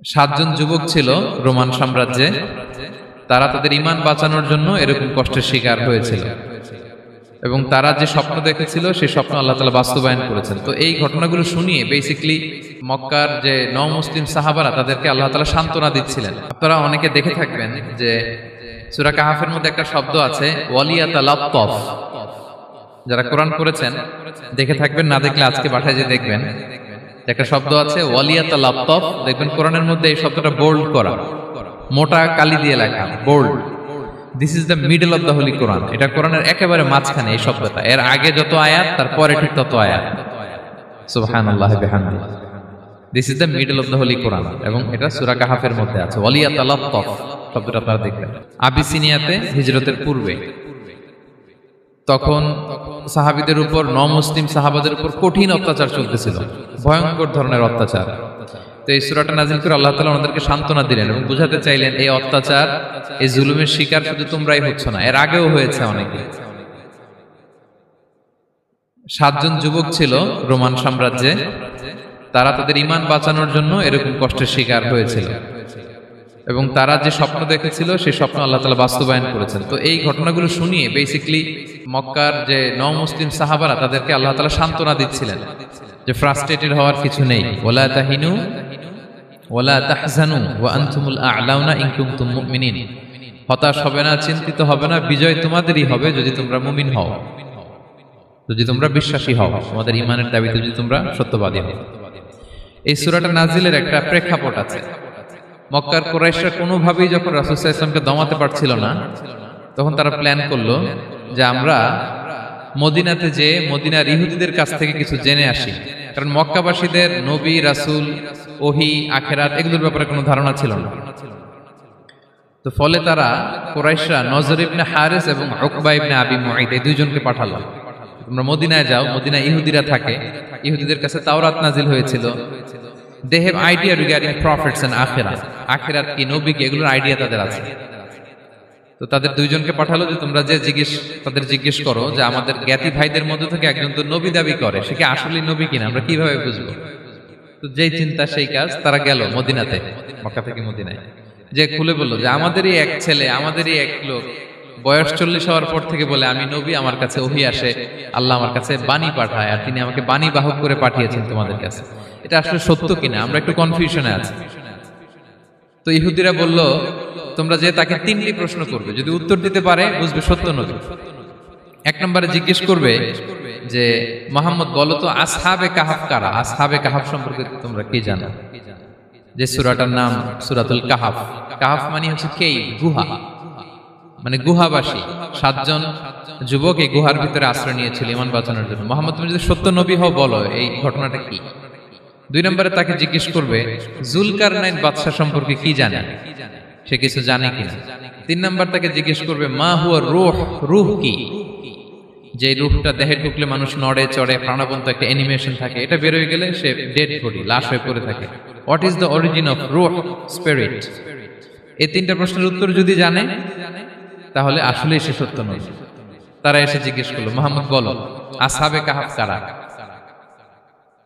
সাতজন যুবক ছিল রোমান সাম্রাজ্যে। তারা তাদের ঈমান বাঁচানোর জন্য এরকম কষ্টের শিকার হয়েছিল এবং তারা যে স্বপ্ন দেখেছিল সেই স্বপ্ন আল্লাহ তাআলা বাস্তবায়ন করেছেন। তো এই ঘটনাগুলো শুনিয়ে বেসিক্যালি মক্কার যে নও-মুসলিম সাহাবারা তাদেরকে আল্লাহ তাআলা সান্ত্বনা দিচ্ছিলেন। আপনারা অনেকে দেখে থাকবেন যে সূরা কাহাফের মধ্যে একটা শব্দ আছে ওয়ালিয়াতালাত্তাফ। যারা কোরআন পড়েছেন দেখে থাকবেন, না দেখলে আজকে বাসায় যে দেখবেন একটা শব্দ আছে ওয়ালিয়াতালাত্তাফ। দেখবেন কোরআনের মধ্যে এই শব্দটা বোল্ড করা, মোটা কালি দিয়ে লেখা, bold. This is the middle of the holy Quran. এটা কোরআনের একেবারে মাঝখানে এই শব্দটা। এর আগে যত আয়াত তার পরে ঠিক তত আয়াত। সুবহানাল্লাহি বিহামদিহি। This is the middle of the holy Quran এবং এটা সূরা কাহাফের মধ্যে আছে। ওয়ালিয়াতালাত্তাফ শব্দটা আপনারা দেখবেন। আবিসিনিয়াতে হিজরতের পূর্বে তখন সাহাবীদের উপর, নও-মুসলিম সাহাবাদের উপর কঠিন অত্যাচার চলতেছিল, ভয়ঙ্কর ধরনের অত্যাচার। তো এই সূরাটা নাযিল করে আল্লাহ তাআলা ওনাদেরকে সান্ত্বনা দিলেন এবং বুঝাতে চাইলেন এই অত্যাচার, এই জুলুমের শিকার শুধু তোমরাই হচ্ছ না, এর আগেও হয়েছে অনেকে। সাতজন যুবক ছিল রোমান সাম্রাজ্যে। তারা তাদের ঈমান বাঁচানোর জন্য এরকম কষ্টের শিকার হয়েছিল এবং তারা যে স্বপ্ন দেখেছিল সেই স্বপ্ন আল্লাহ তাআলা বাস্তবায়ন করেছেন। তো এই ঘটনাগুলো শুনিয়ে বেসিক্যালি মক্কার যে নও-মুসলিম সাহাবারা তাদেরকে আল্লাহ তাআলা সান্ত্বনা দিচ্ছিলেন যে ফ্রাস্ট্রেটেড হওয়ার কিছু নেই। ওয়ালা তাহিনু ওয়ালা তাহজানু ওয়া আনতুমুল আ'লাউনা ইন কুনতুম মুমিনিন। হতাশ হবে না, চিন্তিত হবে না, বিজয় তোমাদেরই হবে যদি তোমরা মুমিন হও, যদি তোমরা বিশ্বাসী হও, তোমাদের ঈমানের দাবিতে যদি তোমরা সত্যবাদী হও। এই সূরাটা নাজিলের একটা প্রেক্ষাপট আছে। মক্কার কুরাইশরা কোনোভাবেই যখন রাসূল সাল্লাল্লাহু আলাইহি ওয়াসাল্লামকে দমাতে পারছিল না, তখন তারা প্ল্যান করলো যে আমরা মদিনাতে যে মদিনার ইহুদিদের কাছ থেকে কিছু জেনে আসি। কারণ মক্কাবাসীদের নবী, রাসূল, ওহী, আখিরাত এগুলোর ব্যাপারে কোনো ধারণা ছিল না। তো ফলে তারা কুরাইশরা নজর ইবনে হারিস এবং উকবা ইবনে আবি মুঈত এই দুইজনকে পাঠালো, তোমরা মদিনায় যাও, মদিনায় ইহুদিরা থাকে, ইহুদিদের কাছে তাওরাত নাজিল হয়েছিল। They have idea regarding prophets and আখিরাত। আখিরাত কি, নবী কি, এগুলোর আইডিয়া তাদের আছে। তো তাদের দুইজনকে পাঠালো যে তোমরা যে তাদের জিজ্ঞেস করো যে আমাদের জ্ঞাতি ভাইদের মধ্যে থেকে একজন তো নবী দাবি করে, সে কি আসলেই নবী কিনা, আমরা কিভাবে বুঝবো? তো যেই চিন্তা সেই কাজ, তারা গেল মদিনাতে, মক্কা থেকে মদিনায়, যে খুলে বললো যে আমাদেরই এক ছেলে, আমাদেরই এক লোক বয়স 40 হওয়ার পর থেকে বলে আমি নবী, আমার কাছে ওহী আসে, আল্লাহ আমার কাছে বাণী পাঠায়, আর তিনি আমাকে বাণী বাহক করে পাঠিয়েছেন তোমাদের কাছে। এটা আসলে সত্য কিনা, আমরা একটু কনফিউশনে আছি। তো ইহুদিরা বলল তোমরা যে তাকে 3টি প্রশ্ন করবে, যদি উত্তর দিতে পারে বুঝবে সত্য নবী। 1 নম্বরে জিজ্ঞেস করবে যে মুহাম্মদ বলো তো আসহাবে কাহাফ কারা, আসহাবে কাহাফ সম্পর্কে তোমরা কি জানো? যে সূরাটার নাম সূরাতুল কাহাফ। কাহাফ মানে হচ্ছে কেইভ, গুহা, মানে গুহাবাসী। 7 জন যুবক এই গুহার ভিতরে আশ্রয় নিয়েছিল ঈমান বাঁচানোর জন্য। মুহাম্মদ তুমি যদি সত্য নবী হও বলো এই ঘটনাটা কি। 2 নম্বরে তাকে জিজ্ঞেস করবে জুলকারনাইন বাদশা সম্পর্কে কি জানে, সে কিছু জানে কিনা। 3 নম্বর তাকে জিজ্ঞেস করবে মা হুয়া রূহ, রূহ কি, যে রূহটা দেহে ঢুকলে মানুষ নড়ে চড়ে, প্রাণবন্ত একটা অ্যানিমেশন থাকে, এটা বের হয়ে গেলে সে ডেড বডি, লাশ হয়ে পড়ে থাকে। What is the origin of রূহ, স্পিরিট। এই 3টা প্রশ্নের উত্তর যদি জানে তাহলে আসলেই সে সত্য নয়। তারা এসে জিজ্ঞেস করলো মুহাম্মদ বলো আসহাবে কাহাফ কারা,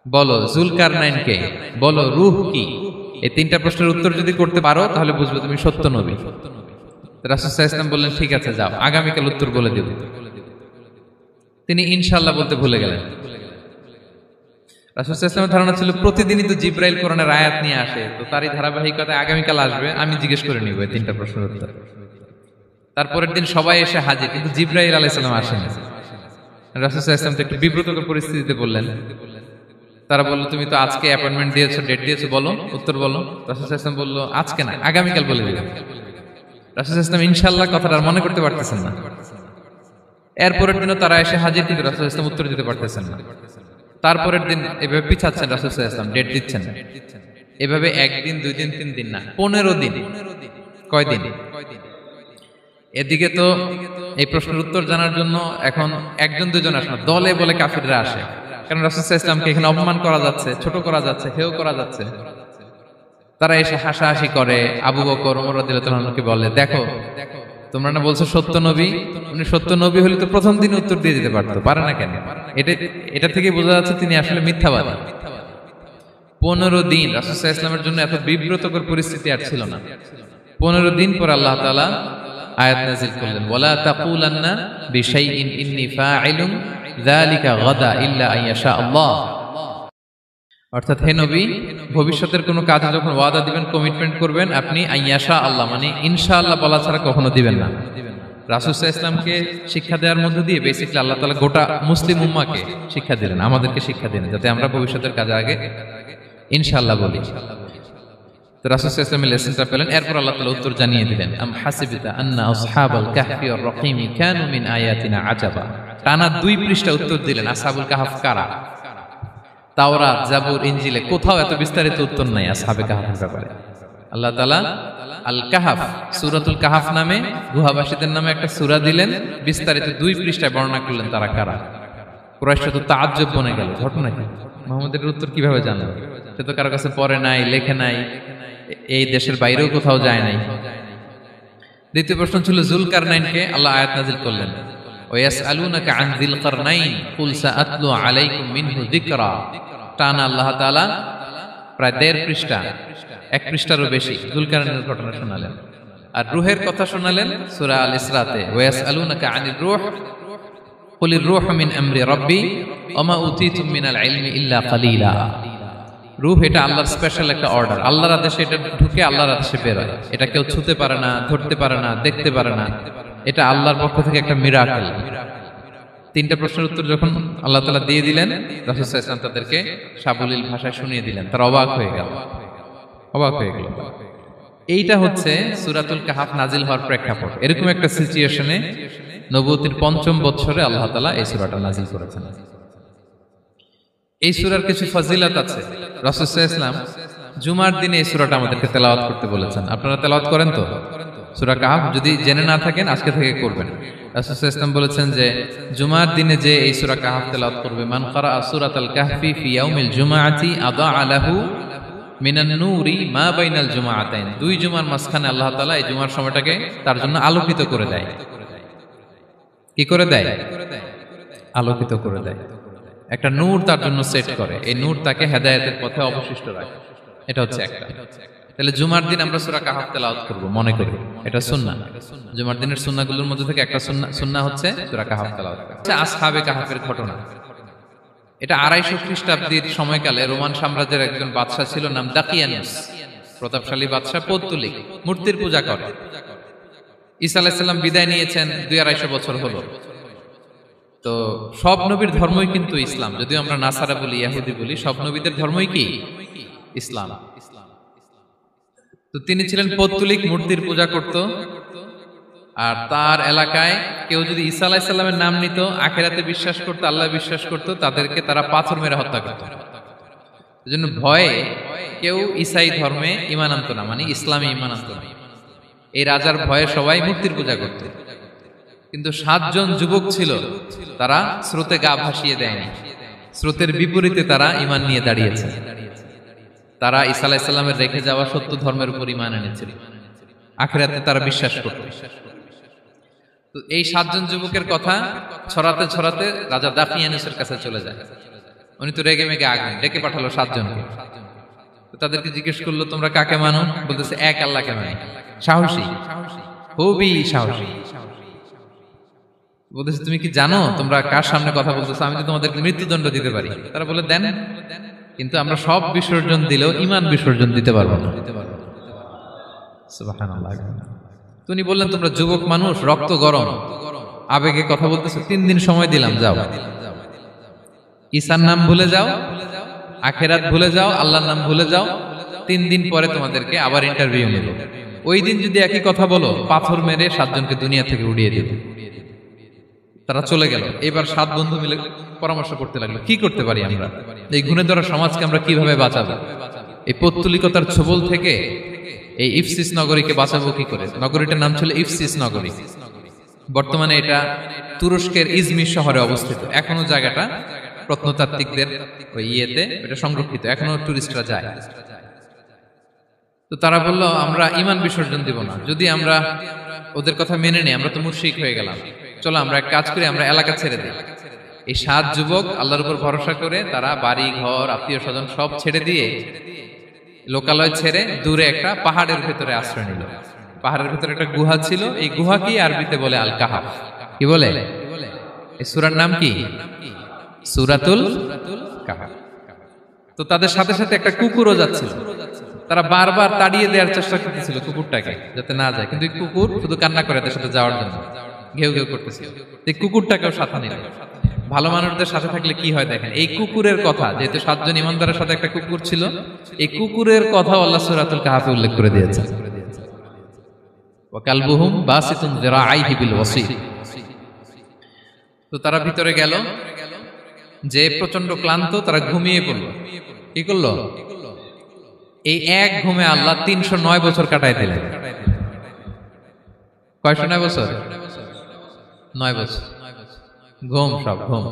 বলো জুলকারনাইন কে, বলো রূহ কি। এই 3টা প্রশ্নের উত্তর যদি করতে পারো তাহলে বুঝবে তুমি সত্য নবী। রাসূল সাল্লাল্লাহু আলাইহি ওয়াসাল্লাম বললেন ঠিক আছে যাও, আগামীকাল উত্তর বলে দেব। তিনি ইনশাআল্লাহ বলতে ভুলে গেলেন। রাসূল সাল্লাল্লাহু আলাইহি ওয়াসাল্লামের ধারণা ছিল প্রতিদিনই তো জিবরাইল কোরআনের আয়াত নিয়ে আসে, তো তারই ধারাবাহিকতায় আগামীকাল আসবে, আমি জিজ্ঞেস করে নিব এই 3টা প্রশ্নের উত্তর। তারপরের দিন সবাই এসে হাজির, কিন্তু জিবরাইল আলাইহিস সালাম আসেনি। রাসূল সাল্লাল্লাহু আলাইহি ওয়াসাল্লাম একটু বিব্রতকর পরিস্থিতিতে বললেন। তারা বলল তুমি তো আজকে অ্যাপয়েন্টমেন্ট দিয়েছো, ডেট দিয়েছো, বলো উত্তর বলো। রাসূল সাল্লাল্লাহু আলাইহি ওয়াসাল্লাম বলল আজকে না, আগামীকাল বলে দিলাম। রাসূল সাল্লাল্লাহু আলাইহি ওয়াসাল্লাম ইনশাআল্লাহ কথাটা আর মনে করতে পারতেছেন না। এরপরের দিনও তারা এসে হাজির, কিন্তু রাসূল সাল্লাল্লাহু আলাইহি ওয়াসাল্লাম উত্তর দিতে পারতেছেন না। তারপরের দিন এভাবে পিছাচ্ছেন, রাসূল সাল্লাল্লাহু আলাইহি ওয়াসাল্লাম ডেট দিচ্ছেন, এভাবে 1 দিন 2 দিন 3 দিন না, 15 দিন। কয় দিন? এদিকে তো এই প্রশ্নের উত্তর জানার জন্য এখন 1জন 2জন আসে না, দলে বলে কাফিররা আসে। কারণ রাসূল সাল্লাল্লাহু আলাইহি ওয়াসাল্লামকে এখানে অপমান করা যাচ্ছে, ছোট করা যাচ্ছে, হেয় করা যাচ্ছে। তারা এসে হাসাহাসি করে। আবু বকর, ওমর রাদিয়াল্লাহু আনহুকে বলে দেখো তোমরা না বলছো সত্য নবী, উনি সত্য নবী হলে তো প্রথম দিন উত্তর দিয়ে দিতে পারতো, পারে না কেন? এটা থেকে বোঝা যাচ্ছে তিনি আসলে মিথ্যাবাদী। 15 দিন রাসূল সাল্লাল্লাহু আলাইহি ওয়াসাল্লামের জন্য এত বিব্রতকর পরিস্থিতি আর ছিল না। 15 দিন পর আল্লাহ তাআলা আয়াত নাযিল করলেন, ওয়ালা তাকুলান্না বিশাইইন ইন্নী ফাইলুন যালিকা গাদা ইল্লা আইয়াশা আল্লাহ। অর্থাৎ হে নবী, ভবিষ্যতের কোনো কাজে যখন ওয়াদা দিবেন, কমিটমেন্ট করবেন, আপনি আইয়াশা আল্লাহ মানে ইনশাআল্লাহ বলা ছাড়া কখনো দিবেন না। রাসূল সাল্লাল্লাহু আলাইহি ওয়াসাল্লামকে শিক্ষা দেওয়ার মধ্য দিয়ে বেসিক্যালি আল্লাহ তাআলা গোটা মুসলিম উম্মাহকে শিক্ষা দিলেন, আমাদেরকে শিক্ষা দিলেন, যাতে আমরা ভবিষ্যতের কাজে আগে ইনশাআল্লাহ বলি। তো রাসূল সাল্লাল্লাহু আলাইহি ওয়াসাল্লাম লেসনটা পেলেন। এরপর আল্লাহ তাআলা উত্তর জানিয়ে দিলেন, আম হাসিবতা আন্না আসহাবাল কাহফি ওয়ার রহিম কানু মিন আয়াতিনা আজাবা। টানা 2 পৃষ্ঠা উত্তর দিলেন আসহাবুল কাহফ কারা। তাওরাত, জাবুর, ইনজিলে কোথাও এত বিস্তারিত উত্তর নাই আসহাবে কাহফের ব্যাপারে। আল্লাহ তাআলা আল কাহফ, সূরাতুল কাহফ নামে গুহাবাসীদের নামে একটা সূরা দিলেন, বিস্তারিত 2 পৃষ্ঠায় বর্ণনা করলেন তারা কারা। কুরাইশরা তো তাআজ্জুব বনে গেল, ঘটনা কি, মুহাম্মদের উত্তর কিভাবে জানলো? সে তো কারো কাছে পড়ে নাই, লেখে নাই, এই দেশের বাইরেও কোথাও যায় নাই। দ্বিতীয় প্রশ্ন ছিল যুলকারনাইনকে আল্লাহ আয়াত নাযিল করলেন, ওয়াসআলুনাকা আন যিলকারনাইন কুল সাআতলু আলাইকুম মিনহু যিকরা। টানা আল্লাহ তাআলা প্রায় 1.5 পৃষ্ঠা, 1 পৃষ্ঠারও বেশি যুলকারনাইনের ঘটনা শোনালেন। আর রূহের কথা শোনালেন সূরা আল ইসরাতে, ওয়াসআলুনাকা আনির রূহ কুলির রূহু মিন আমরি রাব্বি ওয়া মা উতীতুম মিনাল ইলমি ইল্লা কালিলা। রূহ এটা আল্লাহর স্পেশাল একটা অর্ডার, আল্লাহর আদেশে এটা ঢুকে আল্লাহর আদেশে বের হয়। এটা কেউ ছুঁতে পারে না, ধরতে পারে না, দেখতে পারে না, এটা আল্লাহর পক্ষ থেকে একটা মিরাকেল। 3টা প্রশ্নের উত্তর যখন আল্লাহ তাআলা দিয়ে দিলেন, রাসূল সাল্লাল্লাহু আলাইহি ওয়াসাল্লাম তাদেরকে সাবলীল ভাষায় শুনিয়ে দিলেন। তারা অবাক হয়ে গেল। এইটা হচ্ছে সূরাতুল কাহফ নাজিল হওয়ার প্রেক্ষাপট। এরকম একটা সিচুয়েশনে নবুয়তির 5ম বছরে আল্লাহ তাআলা এই সূরাটা নাজিল করেছেন। এই সূরার কিছু ফজিলত আছে। রাসূল সাল্লাল্লাহু আলাইহি ওয়াসাল্লাম জুমার দিনে এই সূরাটা আমাদেরকে তেলাওয়াত করতে বলেছেন। আপনারা তেলাওয়াত করেন তো সূরা কাহফ? যদি জেনে না থাকেন আজকে থেকে করবেন। রাসূল সাল্লাল্লাহু আলাইহি ওয়াসাল্লাম বলেছেন যে জুমার দিনে যে এই সূরা কাহফ তেলাওয়াত করবে, মান ক্বারা সূরাতাল কাহফি ফি ইয়াউমিল জুমআতি আযা লাহু মিনান নূরি মা বাইনাল জুমআতাইন। 2 জুমার মাঝখানে আল্লাহ তাআলা এই জুমার সময়টাকে তার জন্য আলোকিত করে দেয়। কি করে দেয়? আলোকিত করে দেয়। একটা নূর তার জন্য সেট করে, এই নূর তাকে হেদায়েতের পথে অবশিষ্ট রাখে। এটা হচ্ছে একটা। তাহলে জুমার দিন আমরা সূরা কাহফ তেলাওয়াত করব, মনে করি এটা সুন্নাহ। জুমার দিনের সুন্নাহগুলোর মধ্যে থেকে একটা সুন্নাহ হচ্ছে সূরা কাহফ তেলাওয়াত করা। আসহাবে কাহফের ঘটনা, এটা 250 খ্রিস্টাব্দের সময়কালে রোমান সাম্রাজ্যের একজন বাদশা ছিল, নাম দাকিয়ানুস। প্রতাপশালী বাদশা, পৌত্তলিক, মূর্তির পূজা করে। ঈসা আলাইহিস সালাম বিদায় নিয়েছেন, 250 বছর হলো। তো সব নবীর ধর্মই কিন্তু ইসলাম, যদিও আমরা নাসারা বলি, ইহুদি বলি, সব নবীদের ধর্মই কি ইসলাম। তো তিনি ছিলেন পৌত্তলিক, মূর্তির পূজা করত। আর তার এলাকায় কেউ যদি ঈসা আলাইহিস সালামের নাম নিত, আখিরাতে বিশ্বাস করত, আল্লাহ বিশ্বাস করত, তাদেরকে তারা পাথর মেরে হত্যা করত। এজন্য ভয়ে কেউ ঈসাই ধর্মে ঈমান আনতো না, মানে ইসলামে ঈমান আনতো না। এই রাজার ভয়ে সবাই মূর্তির পূজা করত। কিন্তু 7 জন যুবক ছিল, তারা স্রোতে গা ভাসিয়ে দেয়নি। স্রোতের বিপরীতে তারা ঈমান নিয়ে দাঁড়িয়েছে। তারা ঈসা আলাইহিস সালামের রেখে যাওয়া সত্য ধর্মের উপর ঈমান এনেছিল, আখিরাতে তারা বিশ্বাস করত। তো এই 7 জন যুবকের কথা ছড়াতে ছড়াতে রাজা দাকিয়ানুসের কাছে চলে যায়। উনি তো রেগে মেগে আগুন, ডেকে পাঠালো 7 জনকে। তো তাদেরকে জিজ্ঞেস করলো, তোমরা কাকে মানো? বলতেছে এক আল্লাহকে মানি। সাহসী, খুবই সাহসী। বলতেছে তুমি কি জানো তোমরা কার সামনে কথা বলতেছো? আমি তো তোমাদেরকে মৃত্যুদণ্ড দিতে পারি। তারা বলে দেন, কিন্তু আমরা সব বিসর্জন দিলেও ঈমান বিসর্জন দিতে পারবো না। সুবহানাল্লাহ। তিনি বললেন, তোমরা যুবক মানুষ, রক্ত গরম, আবেগে কথা বলতেছো, 3 দিন সময় দিলাম, যাও ঈসার নাম ভুলে যাও, আখিরাত ভুলে যাও, আল্লাহর নাম ভুলে যাও। 3 দিন পরে তোমাদেরকে আবার ইন্টারভিউ নেব। ওই দিন যদি একই কথা বলো, পাথর মেরে 7 জনকে দুনিয়া থেকে উড়িয়ে দেব। তারা চলে গেল। এবার 7 বন্ধু মিলে পরামর্শ করতে লাগলো, কি করতে পারি আমরা, এই গুণে ধরা সমাজকে আমরা কিভাবে বাঁচাবো, এই পৌত্তলিকতার ছোবল থেকে এই ইফসিস নগরীকে বাঁচাবো কি করে। নগরীটার নাম ছিল ইফসিস নগরী। বর্তমানে এটা তুরস্কের ইজমির শহরে অবস্থিত। এখনো জায়গাটা প্রত্নতাত্ত্বিকদের ওই ইয়েতে এটা সংরক্ষিত, এখনো টুরিস্টরা যায়। তো তারা বলল, আমরা ঈমান বিসর্জন দিব না, যদি আমরা ওদের কথা মেনে নেই আমরা তো মুশরিক হয়ে গেলাম। চলো আমরা এক কাজ করি, আমরা এলাকা ছেড়ে দিই। এই 7 যুবক আল্লাহর উপর ভরসা করে তারা বাড়ি ঘর আত্মীয় স্বজন সব ছেড়ে দিয়ে লোকালয় ছেড়ে দূরে একটা পাহাড়ের ভেতরে আশ্রয় নিল। পাহাড়ের ভেতরে একটা গুহা ছিল, এই গুহাকেই আরবিতে বলে আল কাহাফ। কি বলে? এই সূরার নাম কি? সূরাতুল কাহাফ। তো তাদের সাথে সাথে একটা কুকুরও যাচ্ছিল, তারা বারবার তাড়িয়ে দেওয়ার চেষ্টা করতেছিল কুকুরটাকে যাতে না যায়, কিন্তু এই কুকুর শুধু কান্না করে তাদের সাথে যাওয়ার জন্য ঘেউ ঘেউ করতেছিল। এই কুকুরটাকেও সাথে নিল। ভালো মানুষদের সাথে থাকলে কি হয় দেখেন, এই কুকুরের কথা, যেহেতু 7 জন ইমানদারের সাথে একটা কুকুর ছিল, এই কুকুরের কথা আল্লাহ সূরাতুল কাহাফে উল্লেখ করে দিয়েছেন। ওয়া কালবুহুম বাসিতুন যিরাআইহি বিল ওয়াসিল। তো তারা ভিতরে গেল, যে প্রচন্ড ক্লান্ত, তারা ঘুমিয়ে পড়ল। কি করলো? এই এক ঘুমে আল্লাহ 309 বছর কাটায় দিলেন। কয়শো 9 বছর? 9 বছর ঘুম, সব ঘুম,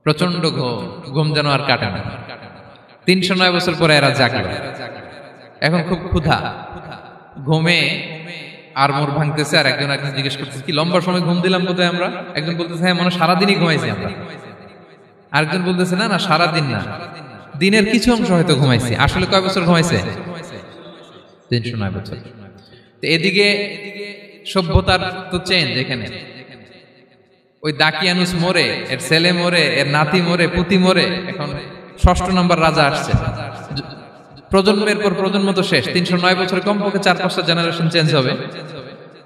প্রচন্ড ঘুম, ঘুম যেন আর কাটে না। 309 বছর পরে এরা জাগলো। এখন খুব ক্ষুধা, ঘুমে আর মোর ভাঙতেছে, আর একজন জিজ্ঞেস করতেছে কি লম্বা সময় ঘুম দিলাম কোথায় আমরা? একজন বলতেছে হ্যাঁ মনে সারাদিনই ঘুমাইছি আমরা। আরেকজন বলতেছে না না সারাদিন না, দিনের কিছু অংশ হয়তো ঘুমাইছি। আসলে কয় বছর ঘুমাইছে? 309 বছর। তো এদিকে সভ্যতার তো চেঞ্জ। এখানে ওই দাকিয়ানুস মরে, এর ছেলে মরে, এর নাতি মরে, পুতি মরে, এখন 6ষ্ঠ নম্বর রাজা আসছে। প্রজন্মের পর প্রজন্ম তো শেষ। 309 বছরে কমপক্ষে 4-5টা জেনারেশন চেঞ্জ হবে।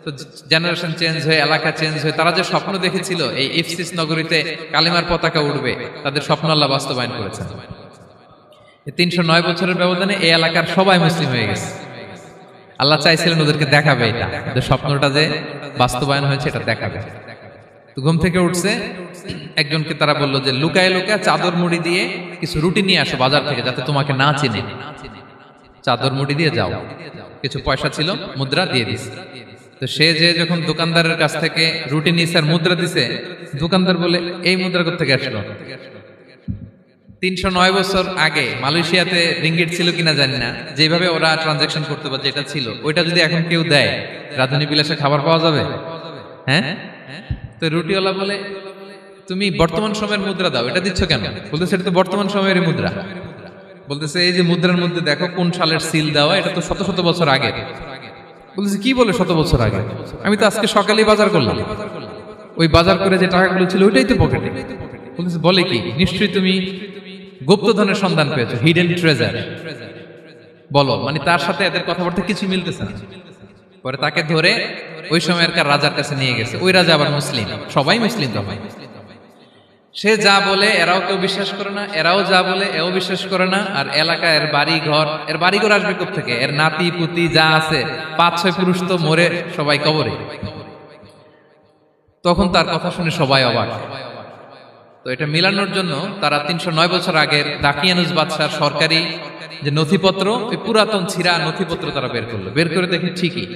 তো জেনারেশন চেঞ্জ হয়ে, এলাকা চেঞ্জ হয়ে, তারা যে স্বপ্ন দেখেছিল এই ইফসিস নগরীতে কালিমার পতাকা উঠবে, তাদের স্বপ্ন আল্লাহ বাস্তবায়ন করেছেন। 309 বছরের ব্যবধানে এই এলাকার সবাই মুসলিম হয়ে গেছে। আল্লাহ চাইছিলেন ওদেরকে দেখাবে এটা, ওদের স্বপ্নটা যে বাস্তবায়ন হয়েছে এটা দেখাবে। তো ঘুম থেকে উঠছে, একজনকে তারা বললো যে লুকায় লুকায় চাদর মুড়ি দিয়ে কিছু রুটি নিয়ে আসো বাজার থেকে, যাতে তোমাকে না চিনে। চাদর মুড়ি দিয়ে যাও। কিছু পয়সা ছিল, মুদ্রা দিয়ে দিছে। তো সে যে যখন দোকানদারের কাছ থেকে রুটি নিছে আর মুদ্রা দিছে, দোকানদার বলে এই মুদ্রা কোত্থেকে আসলো? 309 বছর আগে মালয়েশিয়াতে রিঙ্গিট ছিল কিনা জানি না, যেভাবে ওরা ট্রানজাকশন করতে পারে, যেটা ছিল ওইটা যদি এখন কেউ দেয়, রাধুনী বিলাসে খাবার পাওয়া যাবে? হ্যাঁ। তো রুটিওয়ালা বলে তুমি বর্তমান সময়ের মুদ্রা দাও, এটা দিচ্ছ কেন? বলতেছে এটা তো বর্তমান সময়ের মুদ্রা। বলতেছে এই যে মুদ্রার মধ্যে দেখো কোন সালের সিল দেওয়া, এটা তো শত শত বছর আগে। বলতেছে কি বলে শত বছর আগে? আমি তো আজকে সকালেই বাজার করলাম, ওই বাজার করে যে টাকাগুলো ছিল ওইটাই তো পকেটে। বলতেছে বলে কি? নিশ্চয়ই তুমি গুপ্তধনের সন্ধান পেয়েছো, হিডেন ট্রেজার। বলো, মানে তার সাথে এদের কথাবার্তা কিছু মিলতেছে না। পরে তাকে ধরে ওই সময়কার রাজার কাছে নিয়ে গেছে। ওই রাজা আবার মুসলিম, সবাই মুসলিম তখন। সে যা বলে এরাও কেউ বিশ্বাস করে না, এরাও যা বলে এও বিশ্বাস করে না। আর এলাকা এর বাড়ি ঘর আসবে কোত্থেকে? এর নাতি পুতি যা আছে 5-6 পুরুষ তো মরে সবাই কবরে। তখন তার কথা শুনে সবাই অবাক। তো এটা মিলানোর জন্য তারা 309 বছর আগের দাকিয়ানুস বাদশার সরকারি যে নথিপত্র, ওই পুরাতন ছিঁড়া নথিপত্র তারা বের করলো। বের করে দেখে ঠিকই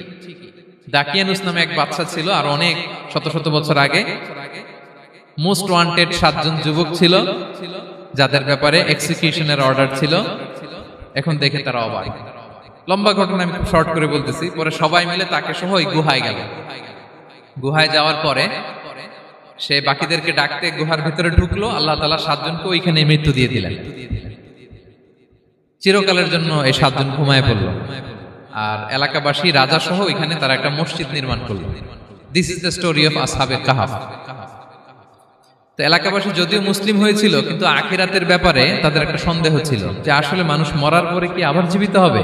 দাকিয়ানুস নামে এক বাদশা ছিল, আর অনেক শত শত বছর আগে মোস্ট ওয়ান্টেড 7 জন যুবক ছিল, যাদের ব্যাপারে এক্সিকিউশনের অর্ডার ছিল। এখন দেখে তারা অবাক। লম্বা ঘটনা আমি খুব শর্ট করে বলতেছি। পরে সবাই মিলে তাকে সহ ওই গুহায় গেল। গুহায় যাওয়ার পরে সে বাকিদেরকে ডাকতে গুহার ভিতরে ঢুকলো। আল্লাহ তাআলা 7 জনকে ওইখানে মৃত্যু দিয়ে দিলেন। চিরকালের জন্য এই 7 জন ঘুমায় পড়ল। আর এলাকাবাসী রাজা সহ ওইখানে তারা একটা মসজিদ নির্মাণ করলো। This is the story of আসহাবে কাহাফ। তো এলাকাবাসী যদিও মুসলিম হয়েছিল, কিন্তু আখিরাতের ব্যাপারে তাদের একটা সন্দেহ ছিল যে আসলে মানুষ মরার পরে কি আবার জীবিত হবে?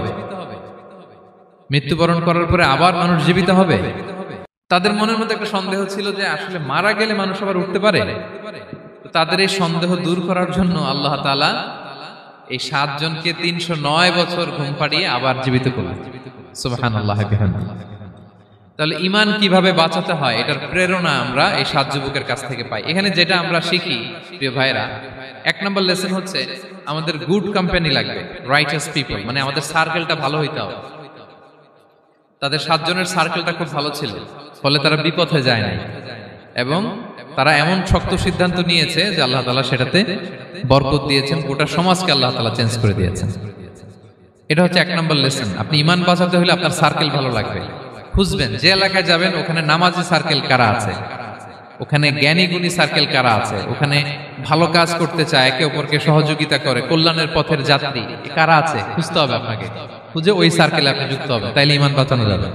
মৃত্যুবরণ করার পরে আবার মানুষ জীবিত হবে? তাদের মনের মধ্যে একটা সন্দেহ ছিল যে আসলে মারা গেলে মানুষ আবার উঠতে পারে। তাদের এই সন্দেহ দূর করার জন্য আল্লাহ তাআলা এই 7 জনকে 309 বছর ঘুম পাড়িয়ে আবার জীবিত করলেন। সুবহানাল্লাহ বিহামদিহি। তাহলে ঈমান কিভাবে বাঁচাতে হয়, এটার প্রেরণা আমরা এই 7 যুবকের কাছ থেকে পাই। এখানে যেটা আমরা শিখি প্রিয় ভাইরা, 1 নম্বর লেসন হচ্ছে আমাদের গুড কোম্পানি লাগবে, রাইটাস পিপল, মানে আমাদের সার্কেলটা ভালো হইতে হবে। তাদের 7 জনের সার্কেলটা খুব ভালো ছিল, ফলে তারা বিপথে যায় নাই, এবং তারা এমন শক্ত সিদ্ধান্ত নিয়েছে যে আল্লাহ তাআলা সেটাতে বরকত দিয়েছেন, গোটা সমাজকে আল্লাহ তাআলা চেঞ্জ করে দিয়েছেন। এটা হচ্ছে 1 নম্বর লেসন। আপনি ঈমান বাঁচাতে হলে আপনার সার্কেল ভালো লাগবে। খুঁজবেন, যে এলাকায় যাবেন ওখানে নামাজি সার্কেল কারা আছে, ওখানে জ্ঞানী গুণী সার্কেল কারা আছে, ওখানে ভালো কাজ করতে চায়, একে অপরকে সহযোগিতা করে, কল্যাণের পথের যাত্রী কারা আছে খুঁজতে হবে আপনাকে। খুঁজে ওই সার্কেলে আপনি যুক্ত হবে, তাইলে ঈমান বাঁচানো যাবে।